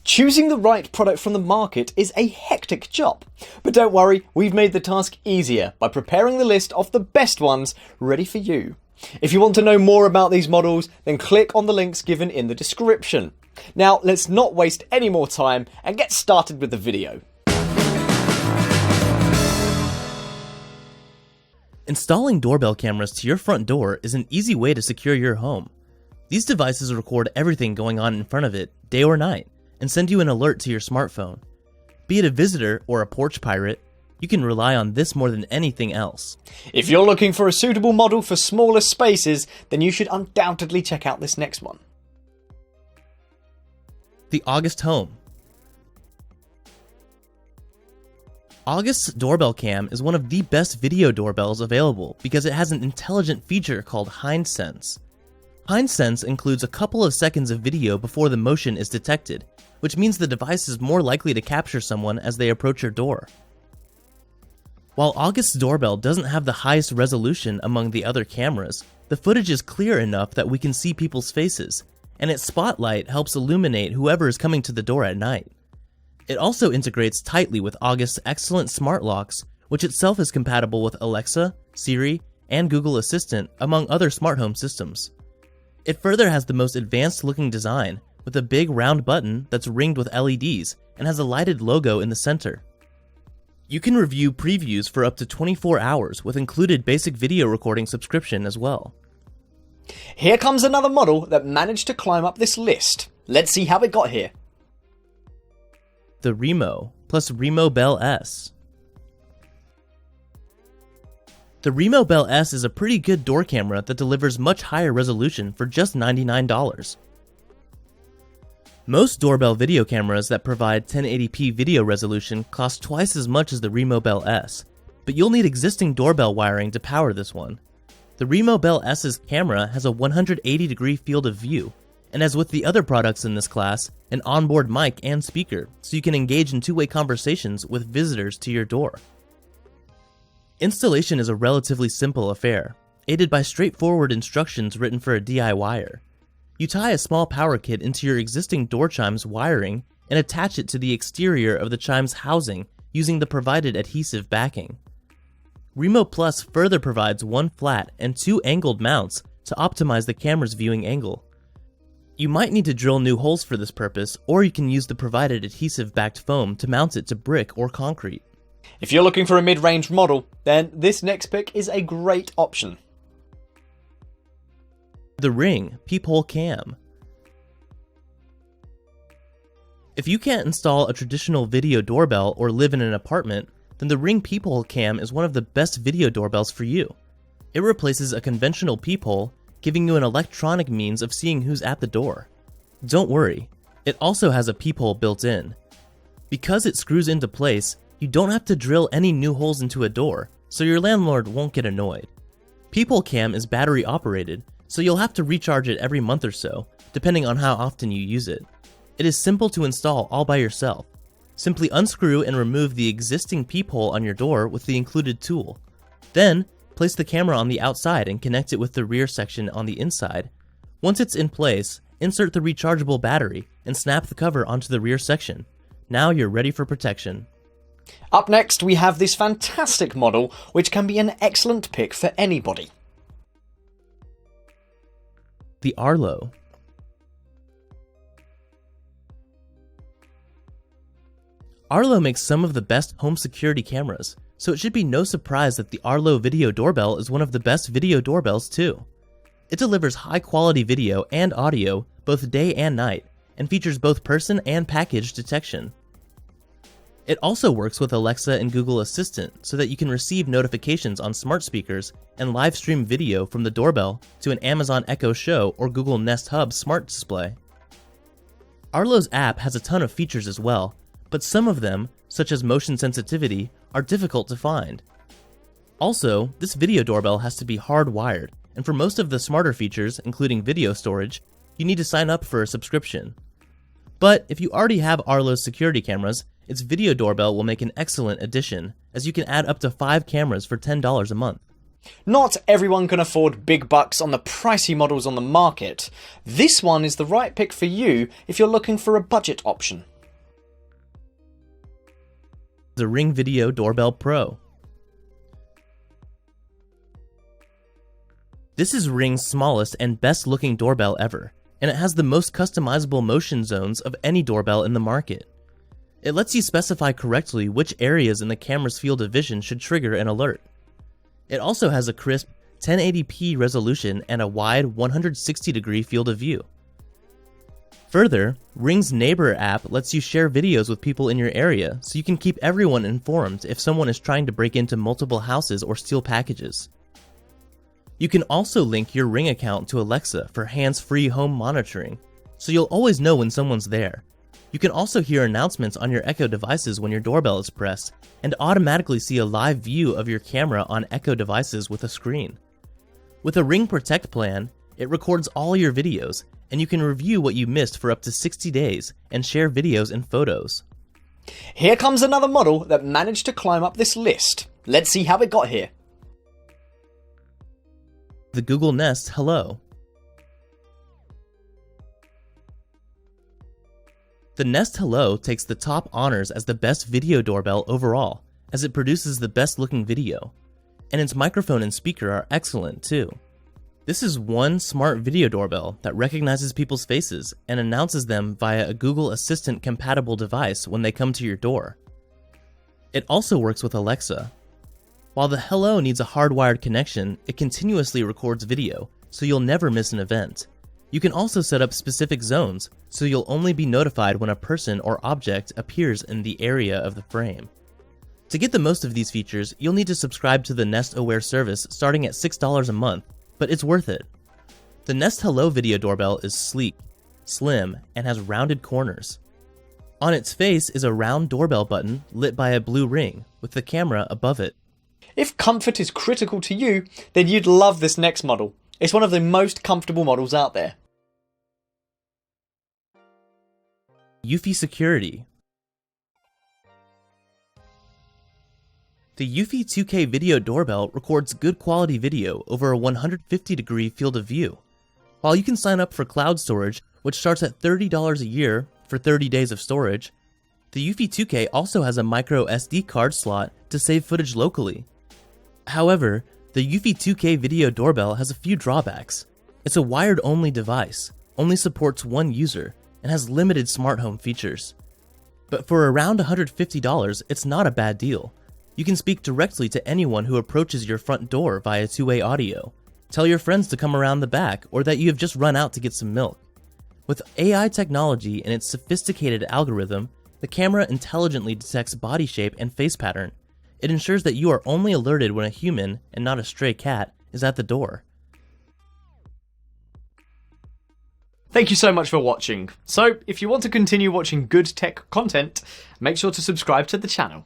Choosing the right product from the market is a hectic job, but don't worry, we've made the task easier by preparing the list of the best ones ready for you. If you want to know more about these models, then click on the links given in the description. Now let's not waste any more time and get started with the video. Installing doorbell cameras to your front door is an easy way to secure your home. These devices record everything going on in front of it, day or night, and send you an alert to your smartphone. Be it a visitor or a porch pirate, you can rely on this more than anything else. If you're looking for a suitable model for smaller spaces, then you should undoubtedly check out this next one. The August Home. August's doorbell cam is one of the best video doorbells available because it has an intelligent feature called HindSense. HindSense includes a couple of seconds of video before the motion is detected, which means the device is more likely to capture someone as they approach your door. While August's doorbell doesn't have the highest resolution among the other cameras, the footage is clear enough that we can see people's faces, and its spotlight helps illuminate whoever is coming to the door at night. It also integrates tightly with August's excellent smart locks, which itself is compatible with Alexa, Siri, and Google Assistant, among other smart home systems. It further has the most advanced looking design, with a big round button that's ringed with LEDs and has a lighted logo in the center. You can review previews for up to 24 hours with included basic video recording subscription as well. Here comes another model that managed to climb up this list. Let's see how it got here. The Remo Plus Remo Bell S. The Remo Bell S is a pretty good door camera that delivers much higher resolution for just $99. Most doorbell video cameras that provide 1080p video resolution cost twice as much as the Remo Bell S, but you'll need existing doorbell wiring to power this one. The Remo Bell S's camera has a 180-degree field of view, and as with the other products in this class, an onboard mic and speaker, so you can engage in two-way conversations with visitors to your door. Installation is a relatively simple affair, aided by straightforward instructions written for a DIYer. You tie a small power kit into your existing door chime's wiring and attach it to the exterior of the chime's housing using the provided adhesive backing. Remo Plus further provides one flat and two angled mounts to optimize the camera's viewing angle. You might need to drill new holes for this purpose, or you can use the provided adhesive-backed foam to mount it to brick or concrete. If you're looking for a mid-range model, then this next pick is a great option. The Ring Peephole Cam. If you can't install a traditional video doorbell or live in an apartment, then the Ring Peephole Cam is one of the best video doorbells for you. It replaces a conventional peephole, giving you an electronic means of seeing who's at the door. Don't worry, it also has a peephole built in. Because it screws into place, you don't have to drill any new holes into a door, so your landlord won't get annoyed. Peephole Cam is battery operated, so you'll have to recharge it every month or so, depending on how often you use it. It is simple to install all by yourself. Simply unscrew and remove the existing peephole on your door with the included tool. Then, place the camera on the outside and connect it with the rear section on the inside. Once it's in place, insert the rechargeable battery and snap the cover onto the rear section. Now you're ready for protection. Up next, we have this fantastic model, which can be an excellent pick for anybody. The Arlo. Arlo makes some of the best home security cameras, so it should be no surprise that the Arlo video doorbell is one of the best video doorbells too. It delivers high-quality video and audio both day and night, and features both person and package detection. It also works with Alexa and Google Assistant so that you can receive notifications on smart speakers and live stream video from the doorbell to an Amazon Echo Show or Google Nest Hub smart display. Arlo's app has a ton of features as well, but some of them, such as motion sensitivity, are difficult to find. Also, this video doorbell has to be hardwired, and for most of the smarter features, including video storage, you need to sign up for a subscription. But if you already have Arlo's security cameras, its video doorbell will make an excellent addition, as you can add up to 5 cameras for $10 a month. Not everyone can afford big bucks on the pricey models on the market. This one is the right pick for you if you're looking for a budget option. the Ring Video Doorbell Pro. This is Ring's smallest and best looking doorbell ever, and it has the most customizable motion zones of any doorbell in the market. It lets you specify correctly which areas in the camera's field of vision should trigger an alert. It also has a crisp 1080p resolution and a wide 160-degree field of view. Further, Ring's Neighbor app lets you share videos with people in your area so you can keep everyone informed if someone is trying to break into multiple houses or steal packages. You can also link your Ring account to Alexa for hands-free home monitoring, so you'll always know when someone's there. You can also hear announcements on your Echo devices when your doorbell is pressed, and automatically see a live view of your camera on Echo devices with a screen. With a Ring Protect plan, it records all your videos, and you can review what you missed for up to 60 days and share videos and photos. Here comes another model that managed to climb up this list. Let's see how it got here. The Google Nest Hello. The Nest Hello takes the top honors as the best video doorbell overall, as it produces the best looking video. And its microphone and speaker are excellent too. This is one smart video doorbell that recognizes people's faces and announces them via a Google Assistant compatible device when they come to your door. It also works with Alexa. While the Hello needs a hardwired connection, it continuously records video, so you'll never miss an event. You can also set up specific zones, so you'll only be notified when a person or object appears in the area of the frame. To get the most of these features, you'll need to subscribe to the Nest Aware service starting at $6 a month, but it's worth it. The Nest Hello video doorbell is sleek, slim, and has rounded corners. On its face is a round doorbell button lit by a blue ring, with the camera above it. If comfort is critical to you, then you'd love this next model. It's one of the most comfortable models out there. Eufy Security. The Eufy 2K video doorbell records good quality video over a 150-degree field of view. While you can sign up for cloud storage, which starts at $30 a year for 30 days of storage, the Eufy 2K also has a micro SD card slot to save footage locally. However, the Eufy 2K video doorbell has a few drawbacks. It's a wired-only device, only supports one user, and has limited smart home features. But for around $150, it's not a bad deal. You can speak directly to anyone who approaches your front door via two-way audio. Tell your friends to come around the back, or that you have just run out to get some milk. With AI technology and its sophisticated algorithm, the camera intelligently detects body shape and face pattern. It ensures that you are only alerted when a human, and not a stray cat, is at the door. Thank you so much for watching. So, if you want to continue watching good tech content, make sure to subscribe to the channel.